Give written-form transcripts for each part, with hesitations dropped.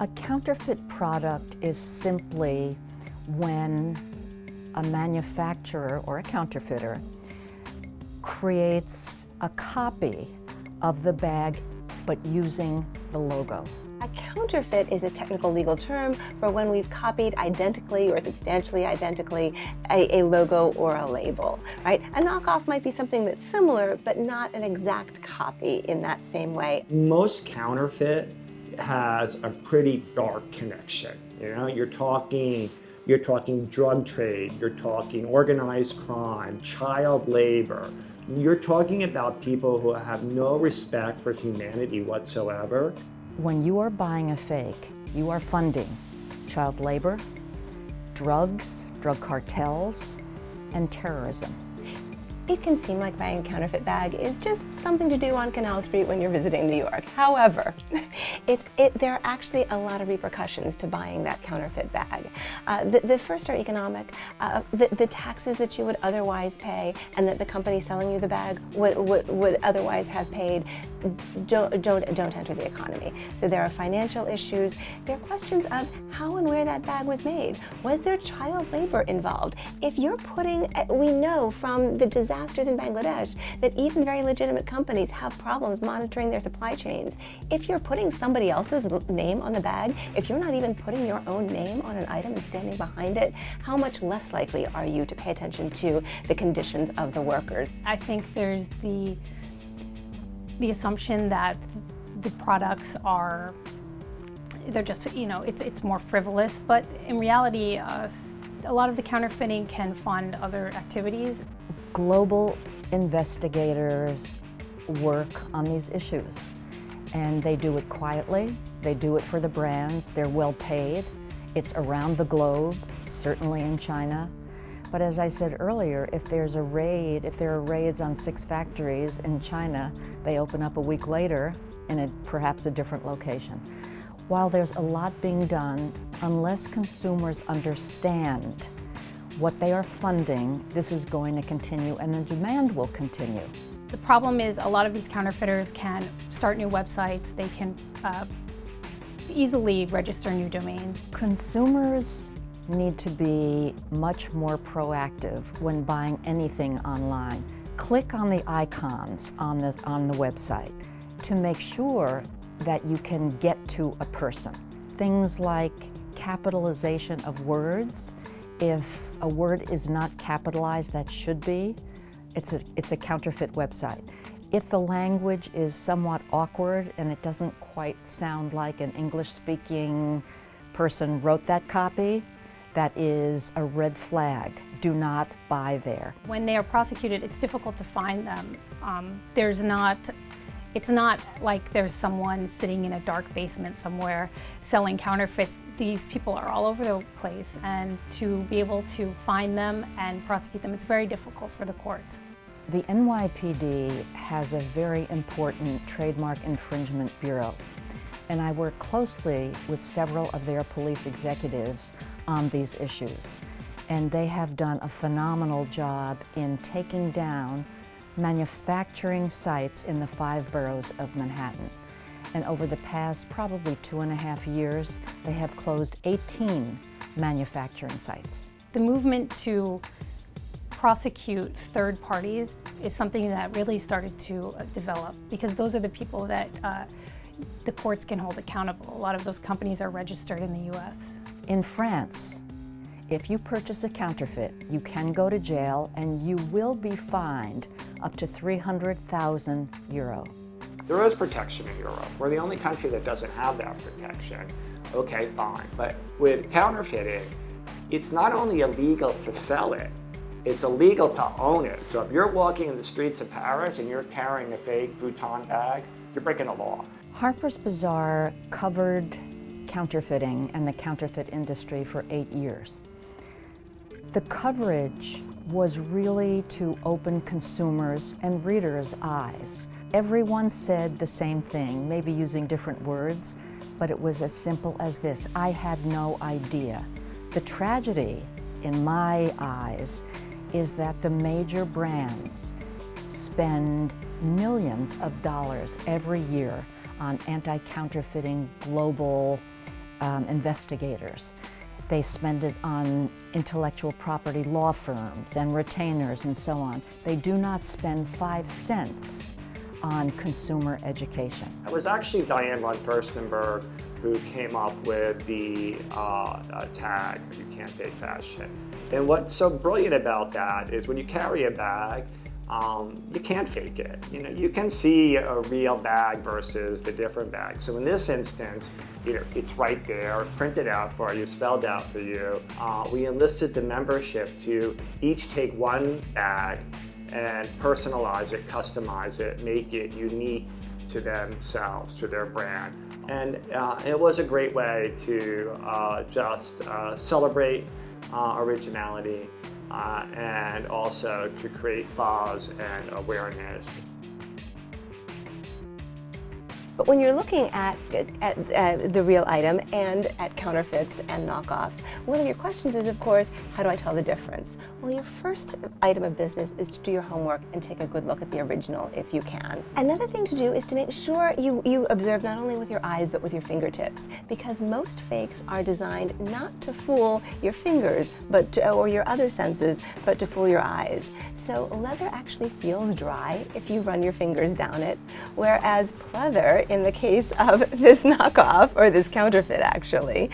A counterfeit product is simply when a manufacturer or a counterfeiter creates a copy of the bag but using the logo. A counterfeit is a technical legal term for when we've copied identically or substantially identically a logo or a label, right? A knockoff might be something that's similar, but not an exact copy in that same way. Most counterfeit has a pretty dark connection. You know, you're talking drug trade, you're talking organized crime, child labor. You're talking about people who have no respect for humanity whatsoever. When you are buying a fake, you are funding child labor, drugs, drug cartels, and terrorism. It can seem like buying a counterfeit bag is just something to do on Canal Street when you're visiting New York. However, there are actually a lot of repercussions to buying that counterfeit bag. The first are economic. The taxes that you would otherwise pay and that the company selling you the bag would otherwise have paid don't enter the economy. So there are financial issues. There are questions of how and where that bag was made. Was there child labor involved? If you're we know from the disasters in Bangladesh that even very legitimate companies have problems monitoring their supply chains. If you're putting somebody else's name on the bag, if you're not even putting your own name on an item and standing behind it, how much less likely are you to pay attention to the conditions of the workers? I think there's the assumption that the products they're just, you know, it's more frivolous, but in reality, a lot of the counterfeiting can fund other activities. Global investigators work on these issues, and they do it quietly. They do it for the brands. They're well paid. It's around the globe, certainly in China. But as I said earlier, if there are raids on 6 factories in China, they open up a week later in perhaps a different location. While there's a lot being done, unless consumers understand what they are funding, this is going to continue and the demand will continue. The problem is a lot of these counterfeiters can start new websites, they can easily register new domains. Consumers need to be much more proactive when buying anything online. Click on the icons on the website to make sure that you can get to a person. Things like capitalization of words. If a word is not capitalized, that should be, it's a counterfeit website. If the language is somewhat awkward and it doesn't quite sound like an English-speaking person wrote that copy, that is a red flag. Do not buy there. When they are prosecuted, it's difficult to find them. It's not like there's someone sitting in a dark basement somewhere selling counterfeits. These people are all over the place, and to be able to find them and prosecute them, it's very difficult for the courts. The NYPD has a very important trademark infringement bureau, and I work closely with several of their police executives on these issues. And they have done a phenomenal job in taking down manufacturing sites in the 5 boroughs of Manhattan. And over the past probably 2.5 years, they have closed 18 manufacturing sites. The movement to prosecute third parties is something that really started to develop, because those are the people that the courts can hold accountable. A lot of those companies are registered in the US. In France, if you purchase a counterfeit, you can go to jail and you will be fined up to 300,000 euro. There is protection in Europe. We're the only country that doesn't have that protection. Okay, fine. But with counterfeiting, it's not only illegal to sell it, it's illegal to own it. So if you're walking in the streets of Paris and you're carrying a fake Vuitton bag, you're breaking the law. Harper's Bazaar covered counterfeiting and the counterfeit industry for 8 years. The coverage was really to open consumers' and readers' eyes. Everyone said the same thing, maybe using different words, but it was as simple as this: I had no idea. The tragedy, in my eyes, is that the major brands spend millions of dollars every year on anti-counterfeiting global investigators. They spend it on intellectual property law firms and retainers and so on. They do not spend 5 cents on consumer education. It was actually Diane von Furstenberg who came up with the tag, "You can't fake fashion." And what's so brilliant about that is when you carry a bag, you can't fake it. You know, you can see a real bag versus the different bags. So in this instance, you know, it's right there, printed out for you, spelled out for you. We enlisted the membership to each take one bag and personalize it, customize it, make it unique to themselves, to their brand. And it was a great way to just celebrate originality and also to create buzz and awareness. But when you're looking at the real item and at counterfeits and knockoffs, one of your questions is, of course, how do I tell the difference? Well, your first item of business is to do your homework and take a good look at the original if you can. Another thing to do is to make sure you observe not only with your eyes but with your fingertips, because most fakes are designed not to fool your fingers or your other senses, but to fool your eyes. So leather actually feels dry if you run your fingers down it, whereas pleather, in the case of this knockoff, or this counterfeit actually,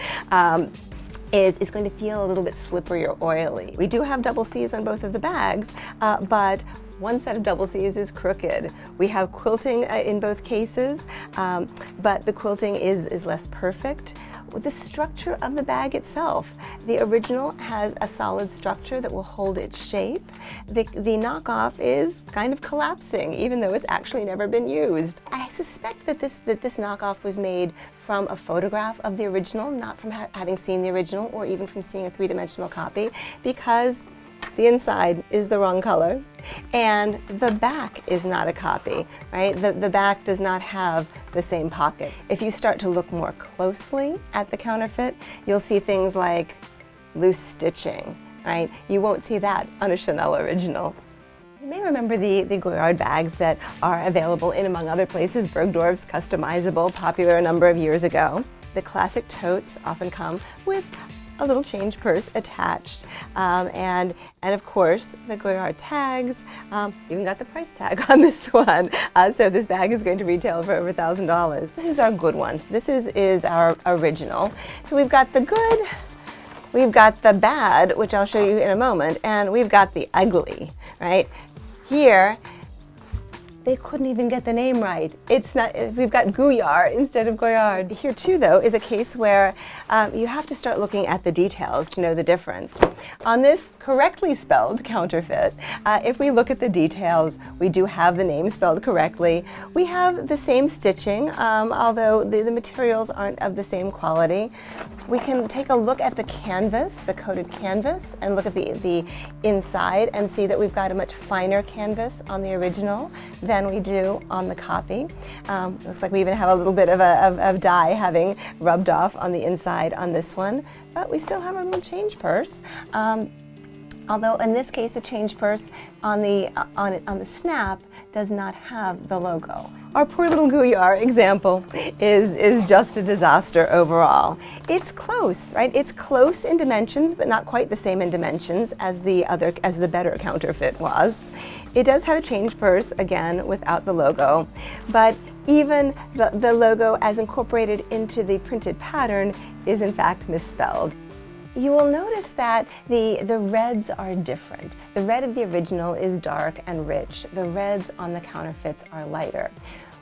is going to feel a little bit slippery or oily. We do have double C's on both of the bags, but one set of double C's is crooked. We have quilting in both cases, but the quilting is less perfect. The structure of the bag itself, the original has a solid structure that will hold its shape. The knockoff is kind of collapsing, even though it's actually never been used. I suspect that this knockoff was made from a photograph of the original, not from having seen the original or even from seeing a three-dimensional copy, because the inside is the wrong color and the back is not a copy, right? The back does not have the same pocket. If you start to look more closely at the counterfeit, you'll see things like loose stitching, right? You won't see that on a Chanel original. You may remember the Goyard bags that are available in, among other places, Bergdorf's Customizable, popular a number of years ago. The classic totes often come with a little change purse attached, and of course the Goyard tags. Even got the price tag on this one, so this bag is going to retail for over $1,000. This is our good one. This is our original. So we've got the good, we've got the bad, which I'll show you in a moment, and we've got the ugly, right? Here, they couldn't even get the name right. It's not, we've got Goyard instead of Goyard. Here too, though, is a case where you have to start looking at the details to know the difference. On this correctly spelled counterfeit, if we look at the details, we do have the name spelled correctly. We have the same stitching, although the materials aren't of the same quality. We can take a look at the canvas, the coated canvas, and look at the inside and see that we've got a much finer canvas on the original than we do on the copy. Looks like we even have a little bit of dye having rubbed off on the inside on this one, but we still have our little change purse. Although in this case, the change purse on the snap does not have the logo. Our poor little Goyard example is just a disaster overall. It's close, right? It's close in dimensions, but not quite the same in dimensions as the better counterfeit was. It does have a change purse, again, without the logo, but even the logo as incorporated into the printed pattern is in fact misspelled. You will notice that the reds are different. The red of the original is dark and rich. The reds on the counterfeits are lighter.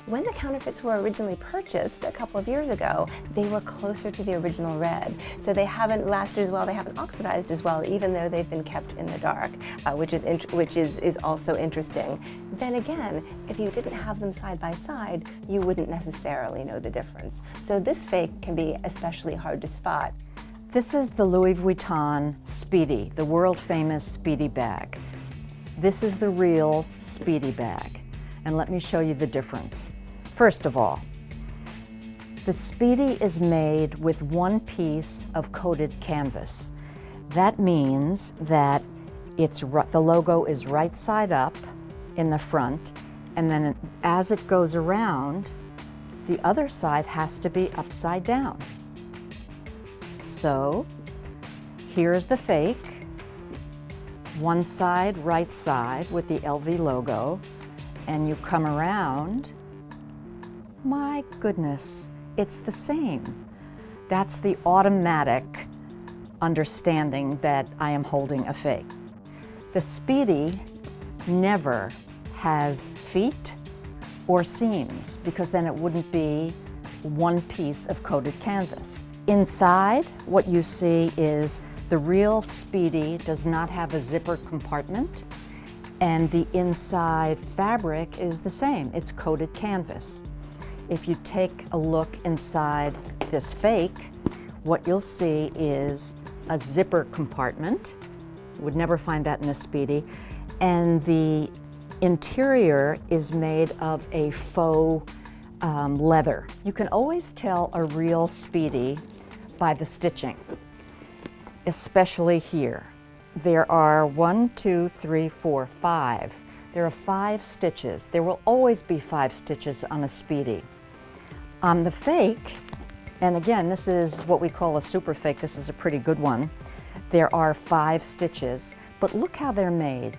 When the counterfeits were originally purchased a couple of years ago, they were closer to the original red. So they haven't lasted as well, they haven't oxidized as well, even though they've been kept in the dark, which is also interesting. Then again, if you didn't have them side by side, you wouldn't necessarily know the difference. So this fake can be especially hard to spot. This is the Louis Vuitton Speedy, the world-famous Speedy bag. This is the real Speedy bag, and let me show you the difference. First of all, the Speedy is made with one piece of coated canvas. That means that the logo is right side up in the front, and then as it goes around, the other side has to be upside down. So here's the fake, one side, right side with the LV logo, and you come around, my goodness, it's the same. That's the automatic understanding that I am holding a fake. The Speedy never has feet or seams because then it wouldn't be one piece of coated canvas. Inside, what you see is the real Speedy does not have a zipper compartment, and the inside fabric is the same. It's coated canvas. If you take a look inside this fake, what you'll see is a zipper compartment. Would never find that in a Speedy. And the interior is made of a faux leather. You can always tell a real Speedy by the stitching, especially here. There are 1, 2, 3, 4, 5. There are 5 stitches. There will always be 5 stitches on a Speedy. On the fake, and again, this is what we call a super fake. This is a pretty good one. There are 5 stitches, but look how they're made.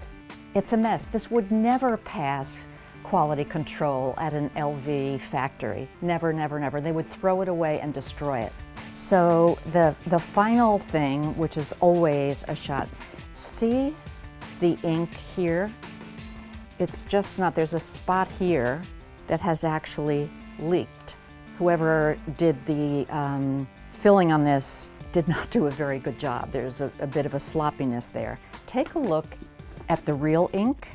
It's a mess. This would never pass quality control at an LV factory. Never, never, never. They would throw it away and destroy it. So the final thing, which is always a shot, see the ink here? It's just not, there's a spot here that has actually leaked. Whoever did the filling on this did not do a very good job. There's a bit of a sloppiness there. Take a look at the real ink.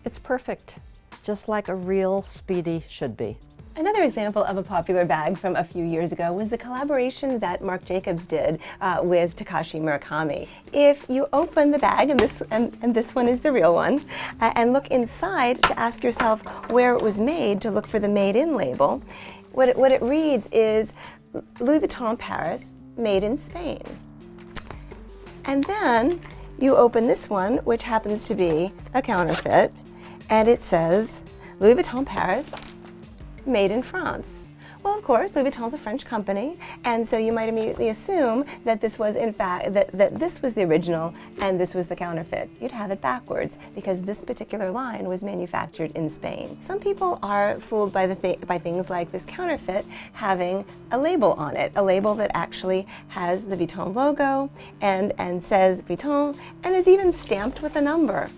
It's perfect, just like a real Speedy should be. Another example of a popular bag from a few years ago was the collaboration that Marc Jacobs did with Takashi Murakami. If you open the bag, and this one is the real one, and look inside to ask yourself where it was made, to look for the made in label, what it reads is Louis Vuitton Paris, made in Spain. And then you open this one, which happens to be a counterfeit, and it says Louis Vuitton Paris, made in France. Well, of course, Louis Vuitton is a French company, and so you might immediately assume that this was, in fact, that this was the original and this was the counterfeit. You'd have it backwards because this particular line was manufactured in Spain. Some people are fooled by things like this counterfeit having a label on it, a label that actually has the Vuitton logo and says Vuitton and is even stamped with a number.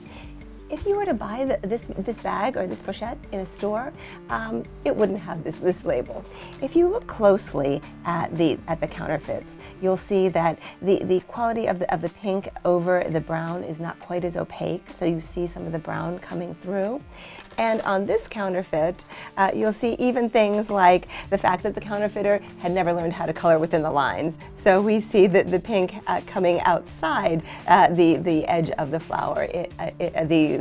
If you were to buy this bag or this pochette in a store, it wouldn't have this label. If you look closely at the counterfeits, you'll see that the quality of the pink over the brown is not quite as opaque, so you see some of the brown coming through. And on this counterfeit, you'll see even things like the fact that the counterfeiter had never learned how to color within the lines. So we see that the pink coming outside the edge of the flower,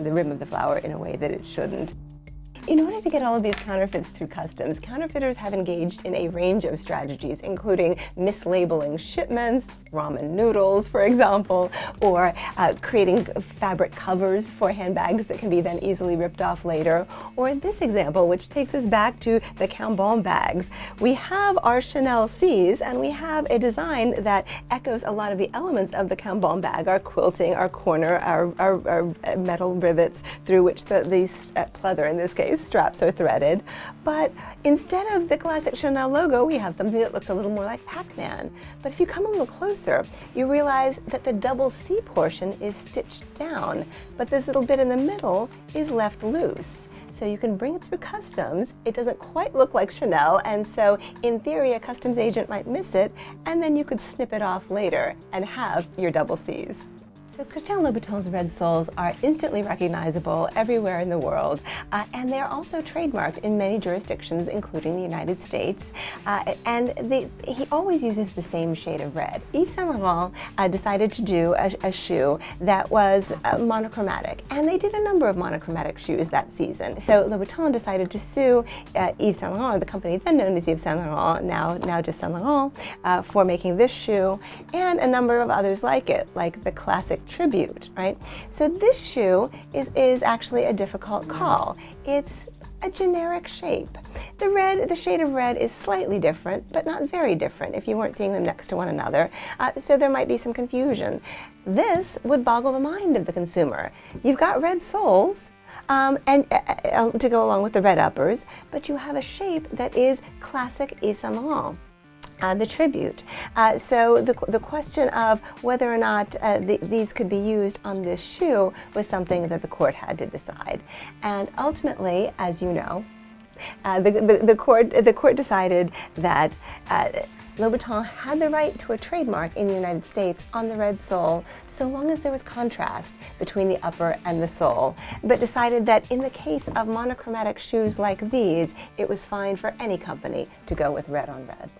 the rim of the flower, in a way that it shouldn't. In order to get all of these counterfeits through customs, counterfeiters have engaged in a range of strategies, including mislabeling shipments, ramen noodles, for example, or creating fabric covers for handbags that can be then easily ripped off later, or this example, which takes us back to the Cambon bags. We have our Chanel C's, and we have a design that echoes a lot of the elements of the Cambon bag, our quilting, our corner, our metal rivets through which the pleather, in this case, straps are threaded. But instead of the classic Chanel logo, we have something that looks a little more like Pac-Man. But if you come a little closer, you realize that the double C portion is stitched down, but this little bit in the middle is left loose. So you can bring it through customs. It doesn't quite look like Chanel, and so in theory a customs agent might miss it, and then you could snip it off later and have your double C's. So Christian Louboutin's red soles are instantly recognizable everywhere in the world, and they're also trademarked in many jurisdictions, including the United States. He always uses the same shade of red. Yves Saint Laurent decided to do a shoe that was monochromatic, and they did a number of monochromatic shoes that season. So Louboutin decided to sue Yves Saint Laurent, the company then known as Yves Saint Laurent, now just Saint Laurent, for making this shoe and a number of others like it, like the classic Tribute, right? So this shoe is actually a difficult call. It's a generic shape. The shade of red is slightly different, but not very different if you weren't seeing them next to one another, so there might be some confusion. This would boggle the mind of the consumer. You've got red soles, and to go along with the red uppers, but you have a shape that is classic Yves Saint Laurent. The tribute. So the question of whether or not these could be used on this shoe was something that the court had to decide. And ultimately, as you know, the court decided that Louboutin had the right to a trademark in the United States on the red sole so long as there was contrast between the upper and the sole, but decided that in the case of monochromatic shoes like these, it was fine for any company to go with red on red.